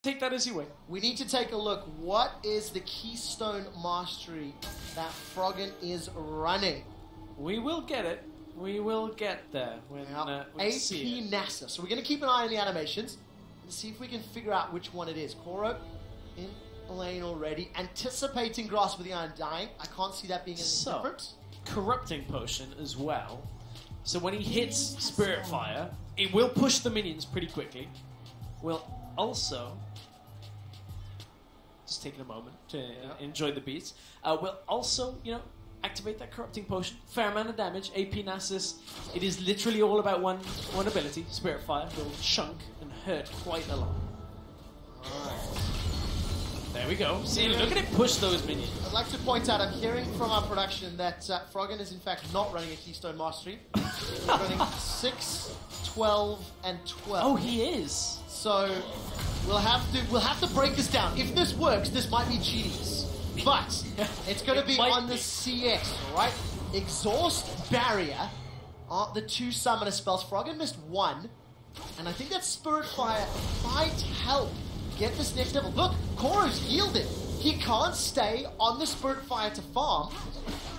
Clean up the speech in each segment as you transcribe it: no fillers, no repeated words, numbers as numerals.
Take that as you win. We need to take a look. What is the Keystone Mastery that Froggen is running? We will get it. We will get there when we see it. AP NASA. So we're going to keep an eye on the animations and see if we can figure out which one it is. Koro in lane already. Anticipating Grasp with the Iron dying. I can't see that being any different. Corrupting Potion as well. So when he hits Spirit Fire, it will push the minions pretty quickly. Will also... Just taking a moment to enjoy the beats. We'll also, activate that Corrupting Potion. Fair amount of damage. AP Nasus, it is literally all about one ability. Spirit Fire will chunk and hurt quite a lot. Alright. There we go. See, look at it push those minions. I'd like to point out, I'm hearing from our production that Froggen is in fact not running a Keystone Mastery. He's running 6, 12, and 12. Oh, he is. So we'll have to break this down. If this works, this might be genius. But it's going to be on the CS, alright? Exhaust, Barrier aren't the two summoner spells. Froggen missed one, and I think that Spirit Fire might help get this next level. Look, Koro's yielded. He can't stay on the Spirit Fire to farm,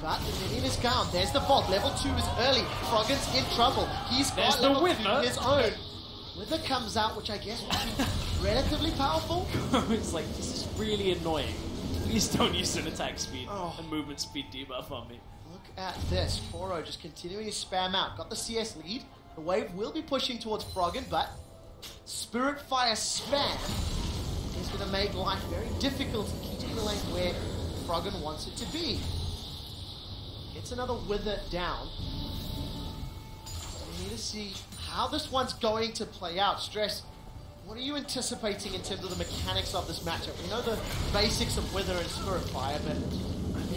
but the minion is gone. There's the vault. Level 2 is early. Froggen's in trouble. He's got level 2 his own. Wither comes out, which I guess will be relatively powerful. It's like, this is really annoying. Please don't use an attack speed and movement speed debuff on me. Look at this. Koro just continuing to spam out. Got the CS lead. The wave will be pushing towards Froggen, but Spirit Fire spam is going to make life very difficult in keeping the lane where Froggen wants it to be. Gets another Wither down. We need to see how this one's going to play out. Stress, what are you anticipating in terms of the mechanics of this matchup? We know the basics of Wither and Spirit Fire, but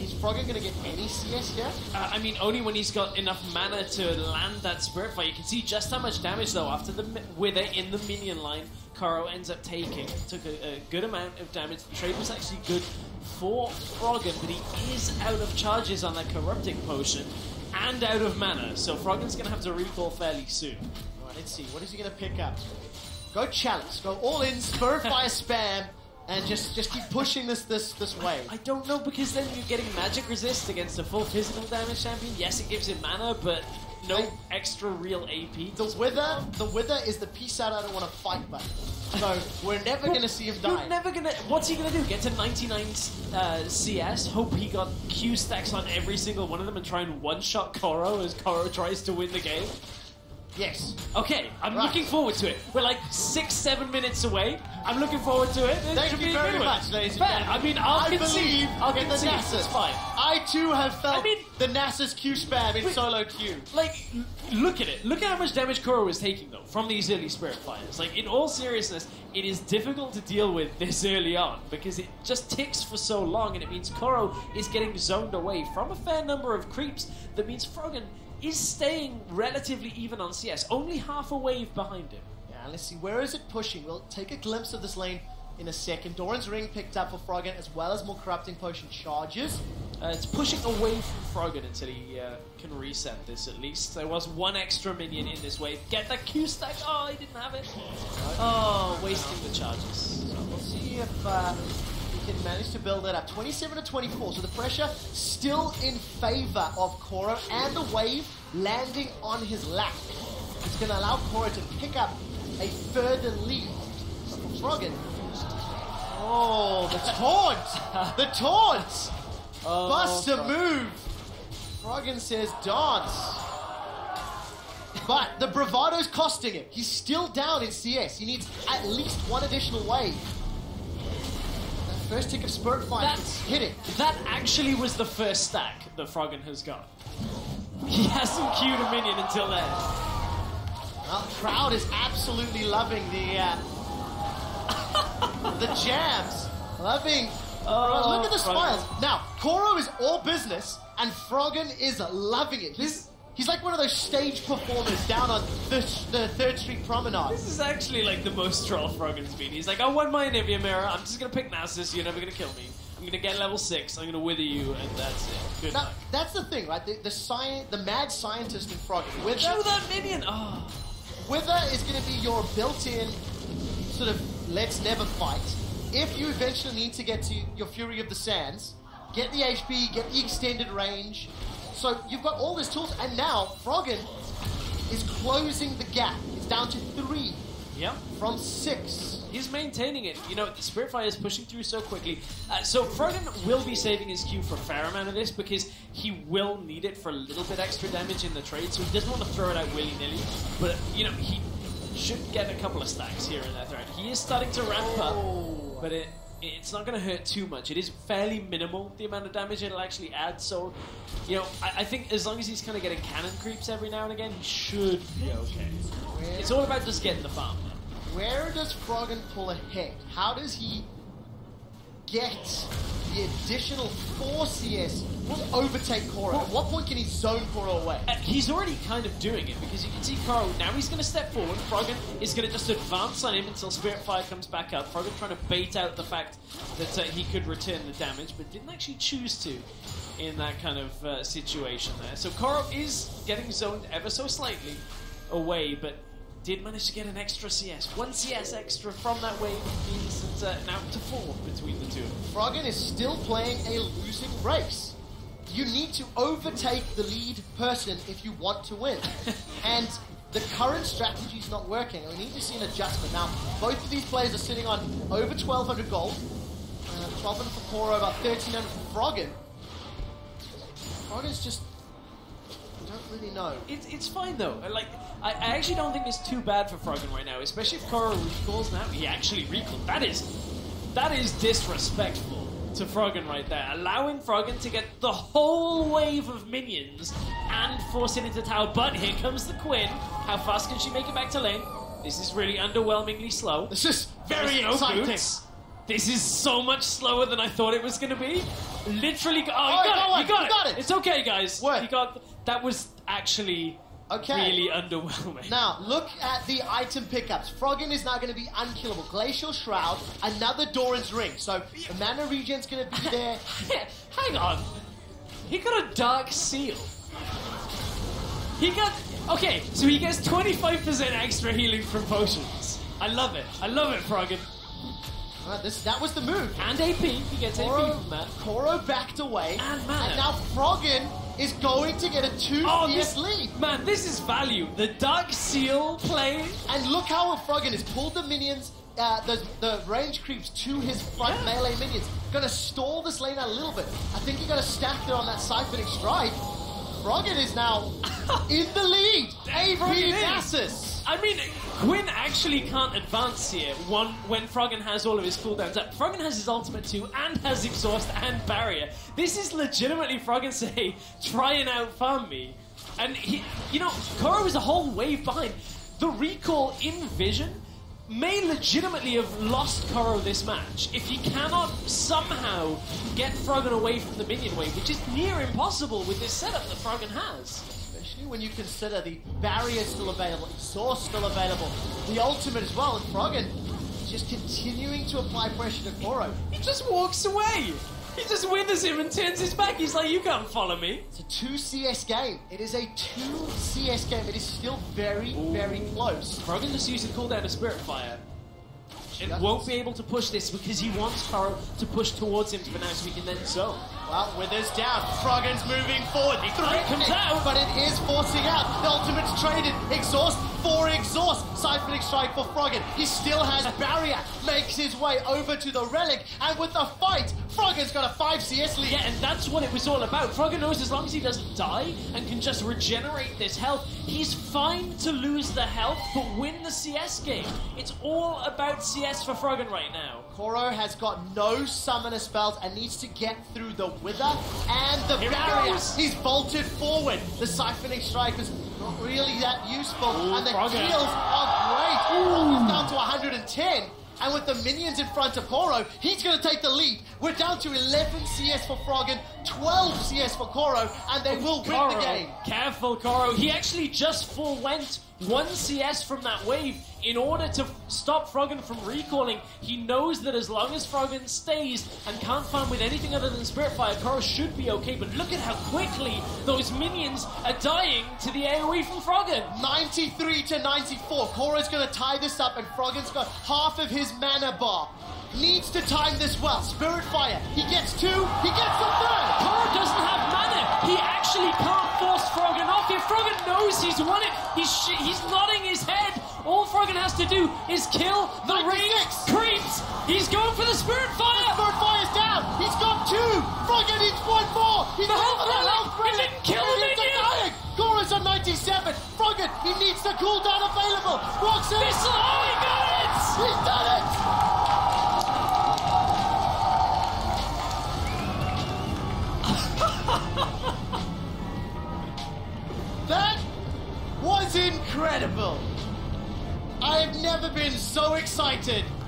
is Froggen going to get any CS here? I mean, only when he's got enough mana to land that Spirit Fire. You can see just how much damage, though, after the Wither in the minion line, Koro ends up taking. Took a good amount of damage. The trade was actually good for Froggen, but he is out of charges on that Corrupting Potion and out of mana, so Froggen's going to have to recall fairly soon. Alright, let's see. What is he going to pick up? Go Chalice. Go all in, Spirit Fire spam, and just keep pushing this way. I don't know, because then you're getting magic resist against a full physical damage champion. Yes, it gives him mana, but no extra real AP. The Wither is the peace out, I don't want to fight button. So we're never going to see him die. You're never going to... What's he going to do? Get to 99 CS, hope he got Q stacks on every single one of them, and try and one-shot Koro as Koro tries to win the game? Yes. Okay, I'm looking forward to it. We're like 6-7 minutes away. I'm looking forward to it. Thank you very much, ladies and gentlemen. I mean, I'll concede. I'll believe in the Nasus. It's fine. I too have felt the Nasus Q spam in solo queue. Like, look at it. Look at how much damage Koro is taking, though, from these early Spirit Fires. Like, in all seriousness, it is difficult to deal with this early on because it just ticks for so long, and it means Koro is getting zoned away from a fair number of creeps. That means Froggen is staying relatively even on CS, only half a wave behind him. Yeah, let's see, where is it pushing? We'll take a glimpse of this lane in a second. Doran's Ring picked up for Froggen, as well as more Corrupting Potion charges. It's pushing away from Froggen until he can reset this at least. There was one extra minion in this wave. Get that Q stack! Oh, he didn't have it. Oh, wasting the charges. So we'll see if he can manage to build that up. 27 to 24, so the pressure still in favor of Koro, and the wave landing on his lap. It's going to allow Koro to pick up a further lead. So for Froggen, oh, the taunt! The taunt! Bust a move! Froggen says dance. But the bravado's costing him. He's still down in CS. He needs at least one additional wave. That first tick of Spirit Fire is hitting. That actually was the first stack that Froggen has got. He hasn't queued a minion until then. Well, crowd is absolutely loving the jams. Loving. Look at the smiles. Now, Koro is all business, and Froggen is loving it. He's like one of those stage performers down on the 3rd Street Promenade. This is actually like the most troll Froggen's been. He's like, I won my Nivea mirror, I'm just going to pick Nasus, you're never going to kill me. I'm going to get level 6, I'm going to wither you, and that's it. Good now, luck. That's the thing, right? The mad scientist in Froggen. Wither, show that minion! Oh. Wither is going to be your built-in sort of let's never fight. If you eventually need to get to your Fury of the Sands, get the HP, get the extended range. So you've got all these tools, and now Froggen is closing the gap. It's down to 3 from 6. He's maintaining it. You know, the Spiritfire is pushing through so quickly. So Froggen will be saving his Q for a fair amount of this because he will need it for a little bit extra damage in the trade, so he doesn't want to throw it out willy-nilly. But, you know, he should get a couple of stacks here and there throughout. He is starting to ramp up, but it's not going to hurt too much. It is fairly minimal, the amount of damage it'll actually add. So, you know, I think as long as he's kind of getting cannon creeps every now and again, he should be okay. It's all about just getting the farm. Where does Froggen pull ahead? How does he get the additional 4 CS? Will overtake Koro? At what point can he zone Koro away? He's already kind of doing it, because you can see Koro, now he's going to step forward. Froggen is going to just advance on him until Spiritfire comes back up. Froggen trying to bait out the fact that he could return the damage, but didn't actually choose to in that kind of situation there. So Koro is getting zoned ever so slightly away, but did manage to get an extra CS. 1 CS extra from that wave means that now to 4 between the two. Froggen is still playing a losing race. You need to overtake the lead person if you want to win. And the current strategy is not working. We need to see an adjustment. Now, both of these players are sitting on over 1,200 gold. 1,200 for Koro, about 1,300 for Froggen. Froggen's just... I don't really know. It's fine though. Like, I actually don't think it's too bad for Froggen right now, especially if Koro recalls now. He actually recalled. That is disrespectful to Froggen right there. Allowing Froggen to get the whole wave of minions and force it into tower. But here comes the Quinn. How fast can she make it back to lane? This is really underwhelmingly slow. This is very exciting. Boots. This is so much slower than I thought it was going to be. Literally, he got it. It's okay, guys. What? That was actually really underwhelming. Now, look at the item pickups. Froggen is now going to be unkillable. Glacial Shroud, another Doran's Ring. So, the mana regen's going to be there. Hang on. He got a Dark Seal. Okay, so he gets 25% extra healing from potions. I love it. I love it, Froggen. That was the move. And AP. He gets AP from that. Koro backed away. And mana. And now Froggen is going to get a 2 CS lead. Man, this is value. The Dark Seal play. And look how Froggen has pulled the minions, the range creeps to his front melee minions. Gonna stall this lane out a little bit. I think you're gonna stack there on that Siphoning Strike. Froggen is now in the lead. AP Nasus. I mean, Quinn actually can't advance here when Froggen has all of his cooldowns up. Froggen has his ultimate too, and has exhaust and barrier. This is legitimately Froggen say, try and outfarm me. And you know, Koro is a whole wave behind. The recall in Vision may legitimately have lost Koro this match if he cannot somehow get Froggen away from the minion wave, which is near impossible with this setup that Froggen has. Especially when you consider the barrier still available, exhaust still available, the ultimate as well, and Froggen just continuing to apply pressure to Koro. He just walks away. He just withers him and turns his back. He's like, you can't follow me. It's a 2 CS game. It is a 2 CS game. It is still very, very close. Froggen just used a cooldown of Spiritfire. And won't be able to push this because he wants Koro to push towards him for now so he can then zone. Well, Withers down. Froggen's moving forward. Comes out. But it is forcing out. The ultimate's traded. Exhaust for exhaust. Siphoning Strike for Froggen. He still has barrier. Makes his way over to the relic. And with the fight, Froggen's got a 5 CS lead. Yeah, and that's what it was all about. Froggen knows as long as he doesn't die and can just regenerate this health, he's fine to lose the health but win the CS game. It's all about CS for Froggen right now. Koro has got no summoner spells and needs to get through the Wither and the barrier. He's bolted forward. The Siphoning Strike is not really that useful. And the Froggen. kills are great. Froggen's down to 110. And with the minions in front of Koro, he's going to take the lead. We're down to 11 CS for Froggen, 12 CS for Koro, and they will win the game. Careful, Koro. He actually just full went 1 CS from that wave in order to stop Froggen from recalling. He knows that as long as Froggen stays and can't farm with anything other than Spiritfire, Koro should be okay, but look at how quickly those minions are dying to the AoE from Froggen. 93 to 94. Koro's going to tie this up, and Froggen's got half of his mana bar. Needs to time this well. Spiritfire, he gets 2, he gets the 3rd. Koro doesn't have mana. He actually can't force Froggen off. If Froggen knows he's won it, he's nodding his head. All Froggen has to do is kill the 96. range creeps. He's going for the Spiritfire. Spiritfire's down. He's got 2. Froggen needs 1 more. He's The going health for the relic. health relic. It didn't kill the minion. Koro's on 97. Froggen, he needs the cooldown available. Roxy. He got it. He's done it. That was incredible. I have never been so excited